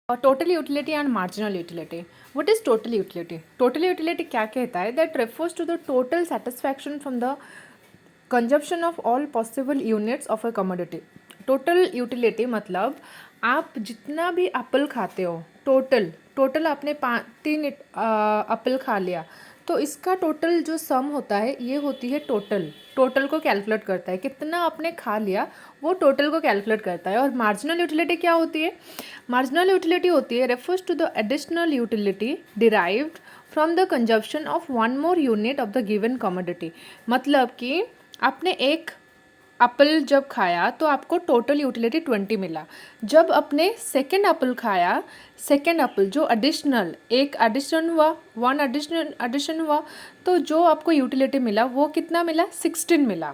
Total utility and marginal utility. What is total utility? Total utility क्या कहता है? That refers to the total satisfaction from the consumption of all possible units of a commodity. Total utility मतलब आप जितना भी Apple खाते हो, total total आपने 3 एप्पल खा लिया, तो इसका टोटल जो सम होता है ये होती है टोटल. टोटल को कैलकुलेट करता है, कितना आपने खा लिया वो टोटल को कैलकुलेट करता है. और मार्जिनल यूटिलिटी क्या होती है? मार्जिनल यूटिलिटी होती है refers to the additional utility derived from the consumption of one more unit of the given commodity. मतलब कि आपने एक एप्पल जब खाया तो आपको टोटल यूटिलिटी 20 मिला. जब आपने सेकेंड एप्पल खाया, सेकेंड एप्पल जो एडिशनल एक एडिशन हुआ, वन एडिशन हुआ, तो जो आपको यूटिलिटी मिला वो कितना मिला? 16 मिला.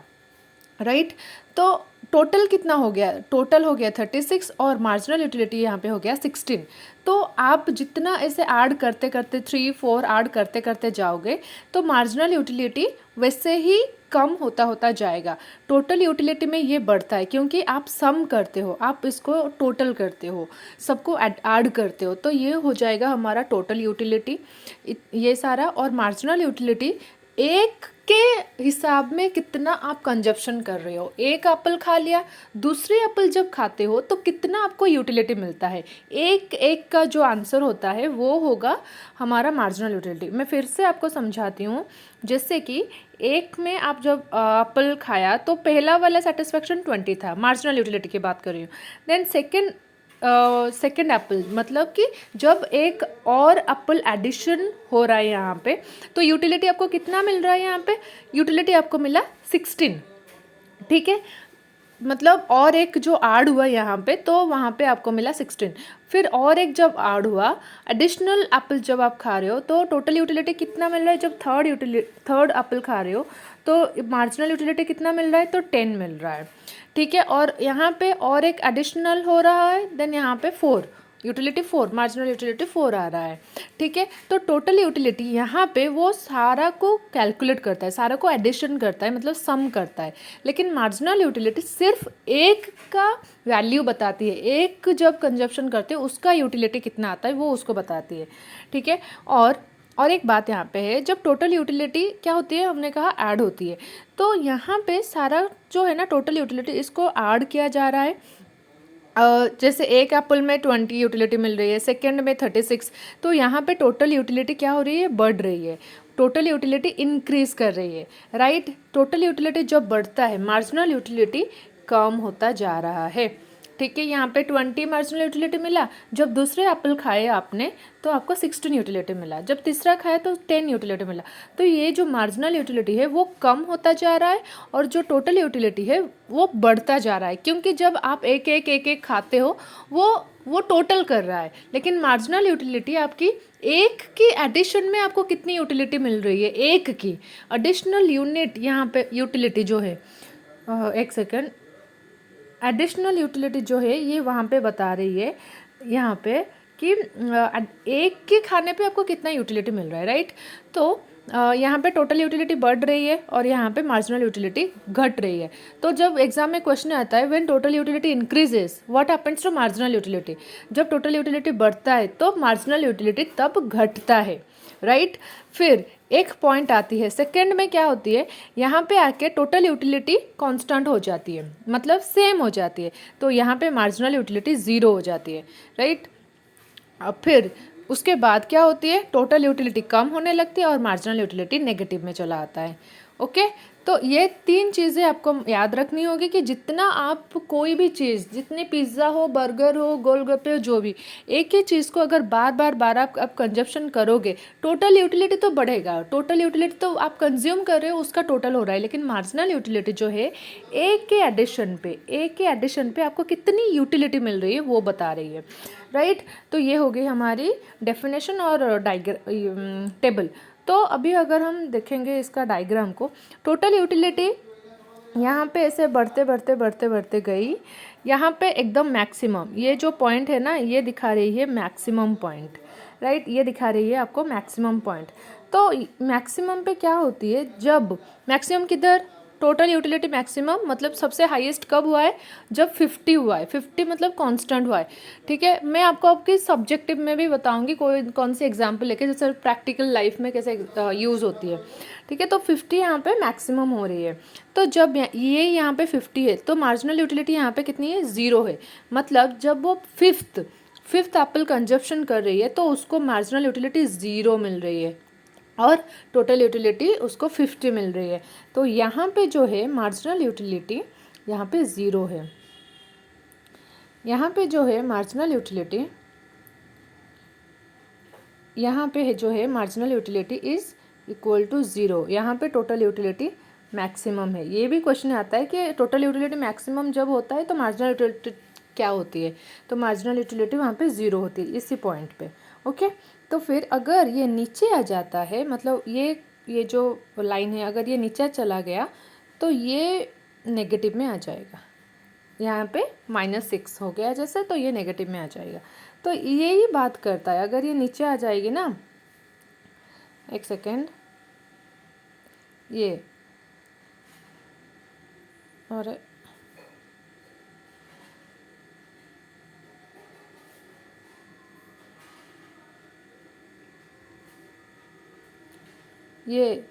राइट. तो टोटल कितना हो गया? टोटल हो गया 36 और मार्जिनल यूटिलिटी यहाँ पे हो गया 16. तो आप जितना ऐसे ऐड करते करते 3 4 ऐड करते करते जाओगे तो मार्जिनल यूटिलिटी वैसे ही कम होता होता जाएगा. टोटल यूटिलिटी में ये बढ़ता है क्योंकि आप सम करते हो, आप इसको टोटल करते हो, सबको ऐड करते हो, तो ये हो जाएगा हमारा टोटल यूटिलिटी ये सारा. और मार्जिनल यूटिलिटी एक के हिसाब में कितना आप कंजप्शन कर रहे हो. एक एप्पल खा लिया, दूसरे एप्पल जब खाते हो तो कितना आपको यूटिलिटी मिलता है. एक एक का जो आंसर होता है वो होगा हमारा मार्जिनल यूटिलिटी. मैं फिर से आपको समझाती हूँ. जैसे कि एक में आप जब एप्पल खाया तो पहला वाला सेटिस्फेक्शन 20 था, मार्जिनल यूटिलिटी की बात कर रही हूँ. देन सेकेंड एप्पल मतलब कि जब एक और एप्पल एडिशन हो रहा है यहाँ पे, तो यूटिलिटी आपको कितना मिल रहा है? यहाँ पे यूटिलिटी आपको मिला 16. ठीक है, मतलब और एक जो ऐड हुआ यहाँ पे तो वहाँ पे आपको मिला 16. फिर और एक जब ऐड हुआ एडिशनल एप्पल जब आप खा रहे हो तो टोटल यूटिलिटी कितना मिल रहा है? जब थर्ड एप्पल खा रहे हो तो मार्जिनल यूटिलिटी कितना मिल रहा है? तो 10 मिल रहा है. ठीक है, और यहाँ पे और एक एडिशनल हो रहा है, देन यहाँ पे 4 यूटिलिटी 4, मार्जिनल यूटिलिटी 4 आ रहा है. ठीक है, तो टोटल यूटिलिटी यहाँ पे वो सारा को कैलकुलेट करता है, सारा को एडिशन करता है, मतलब सम करता है. लेकिन मार्जिनल यूटिलिटी सिर्फ एक का वैल्यू बताती है, एक जब कंजप्शन करते हैं उसका यूटिलिटी कितना आता है वो उसको बताती है. ठीक है, और एक बात यहाँ पे है, जब टोटल यूटिलिटी क्या होती है? हमने कहा ऐड होती है. तो यहाँ पे सारा जो है ना टोटल यूटिलिटी इसको ऐड किया जा रहा है. जैसे एक एप्पल में 20 यूटिलिटी मिल रही है, सेकेंड में 36, तो यहाँ पे टोटल यूटिलिटी क्या हो रही है? बढ़ रही है. टोटल यूटिलिटी इंक्रीज कर रही है. राइट. टोटल यूटिलिटी जब बढ़ता है, मार्जिनल यूटिलिटी कम होता जा रहा है. ठीक है, यहाँ पे 20 मार्जिनल यूटिलिटी मिला. जब दूसरे एप्पल खाए आपने तो आपको 16 यूटिलिटी मिला. जब तीसरा खाया तो 10 यूटिलिटी मिला. तो ये जो मार्जिनल यूटिलिटी है वो कम होता जा रहा है और जो टोटल यूटिलिटी है वो बढ़ता जा रहा है. क्योंकि जब आप एक एक खाते हो वो टोटल कर रहा है. लेकिन मार्जिनल यूटिलिटी आपकी एक की एडिशन में आपको कितनी यूटिलिटी मिल रही है? एक की एडिशनल यूनिट यहाँ पे यूटिलिटी जो है, एक सेकेंड, एडिशनल यूटिलिटी जो है ये वहाँ पे बता रही है यहाँ पे कि एक के खाने पे आपको कितना यूटिलिटी मिल रहा है. राइट. तो यहाँ पे टोटल यूटिलिटी बढ़ रही है और यहाँ पे मार्जिनल यूटिलिटी घट रही है. तो जब एग्जाम में क्वेश्चन आता है when total utility increases what happens to marginal utility, जब टोटल यूटिलिटी बढ़ता है तो मार्जिनल यूटिलिटी तब घटता है. राइट. फिर एक पॉइंट आती है सेकंड में, क्या होती है? यहाँ पे आके टोटल यूटिलिटी कांस्टेंट हो जाती है, मतलब सेम हो जाती है. तो यहाँ पे मार्जिनल यूटिलिटी 0 हो जाती है. राइट. अब फिर उसके बाद क्या होती है? टोटल यूटिलिटी कम होने लगती है और मार्जिनल यूटिलिटी नेगेटिव में चला आता है. ओके. तो ये 3 चीज़ें आपको याद रखनी होगी कि जितना आप कोई भी चीज़, जितने पिज़्ज़ा हो, बर्गर हो, गोलगप्पे हो, जो भी, एक ही चीज़ को अगर बार आप कंजप्शन करोगे, टोटल यूटिलिटी तो बढ़ेगा. टोटल यूटिलिटी तो आप कंज्यूम कर रहे हो उसका टोटल हो रहा है. लेकिन मार्जिनल यूटिलिटी जो है एक के एडिशन पे आपको कितनी यूटिलिटी मिल रही है वो बता रही है. राइट. तो ये हो गई हमारी डेफिनेशन और टेबल. तो अभी अगर हम देखेंगे इसका डायग्राम को, टोटल यूटिलिटी यहाँ पे ऐसे बढ़ते गई. यहाँ पे एकदम मैक्सिमम, ये जो पॉइंट है ना ये दिखा रही है मैक्सिमम पॉइंट. राइट. ये दिखा रही है आपको मैक्सिमम पॉइंट. तो मैक्सिमम पे क्या होती है? जब मैक्सिमम किधर? टोटल यूटिलिटी मैक्सिमम मतलब सबसे हाईएस्ट कब हुआ है, जब 50 हुआ है। 50 मतलब कांस्टेंट हुआ है, ठीक है। मैं आपको आपके सब्जेक्टिव में भी बताऊंगी कोई कौन सी एग्जांपल लेके, जैसे प्रैक्टिकल लाइफ में कैसे यूज़ होती है, ठीक है। तो 50 यहाँ पे मैक्सिमम हो रही है। तो जब ये यहाँ पे 50 है तो मार्जिनल यूटिलिटी यहाँ पे कितनी है, 0 है। मतलब जब वो फिफ्थ एप्पल कंजप्शन कर रही है तो उसको मार्जिनल यूटिलिटी 0 मिल रही है और टोटल यूटिलिटी उसको 50 मिल रही है। तो यहाँ पे जो है मार्जिनल यूटिलिटी यहाँ पे 0 है। यहाँ पे जो है मार्जिनल यूटिलिटी, यहाँ पे जो है marginal utility is equal to 0। यहाँ पे टोटल यूटिलिटी मैक्सिमम है। ये भी क्वेश्चन आता है कि टोटल यूटिलिटी मैक्सिमम जब होता है तो मार्जिनल यूटिलिटी क्या होती है, तो मार्जिनल यूटिलिटी वहाँ पे 0 होती है इसी पॉइंट पे। ओके, तो फिर अगर ये नीचे आ जाता है, मतलब ये जो लाइन है अगर ये नीचे चला गया तो ये नेगेटिव में आ जाएगा। यहाँ पे -6 हो गया जैसे, तो ये नेगेटिव में आ जाएगा। तो यही बात करता है, अगर ये नीचे आ जाएगी ना, एक सेकेंड, ये और ये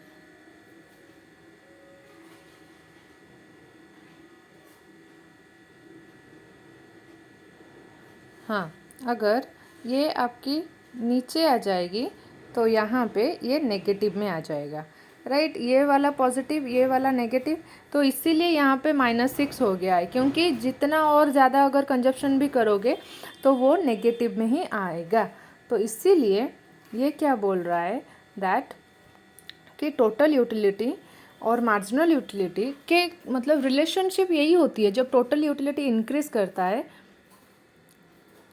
हाँ, अगर ये आपकी नीचे आ जाएगी तो यहाँ पे ये नेगेटिव में आ जाएगा, राइट। ये वाला पॉजिटिव, ये वाला नेगेटिव, तो इसीलिए यहाँ पे -6 हो गया है, क्योंकि जितना और ज़्यादा अगर कंजप्शन भी करोगे तो वो नेगेटिव में ही आएगा। तो इसीलिए ये क्या बोल रहा है दैट कि टोटल यूटिलिटी और मार्जिनल यूटिलिटी के मतलब रिलेशनशिप यही होती है। जब टोटल यूटिलिटी इंक्रीज करता है,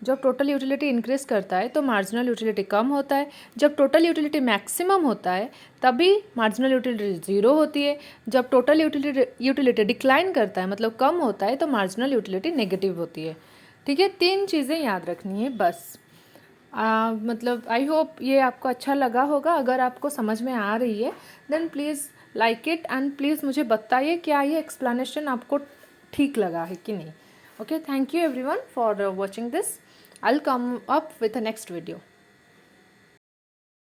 जब टोटल यूटिलिटी इंक्रीज करता है तो मार्जिनल यूटिलिटी कम होता है। जब टोटल यूटिलिटी मैक्सिमम होता है तभी मार्जिनल यूटिलिटी 0 होती है। जब टोटल यूटिलिटी डिक्लाइन करता है मतलब कम होता है तो मार्जिनल यूटिलिटी नेगेटिव होती है, ठीक है। 3 चीज़ें याद रखनी है बस। मतलब आई होप ये आपको अच्छा लगा होगा। अगर आपको समझ में आ रही है then please like it and please मुझे बताइए क्या ये एक्सप्लेनेशन आपको ठीक लगा है कि नहीं। Okay, thank you everyone for watching this. I'll come up with the next video.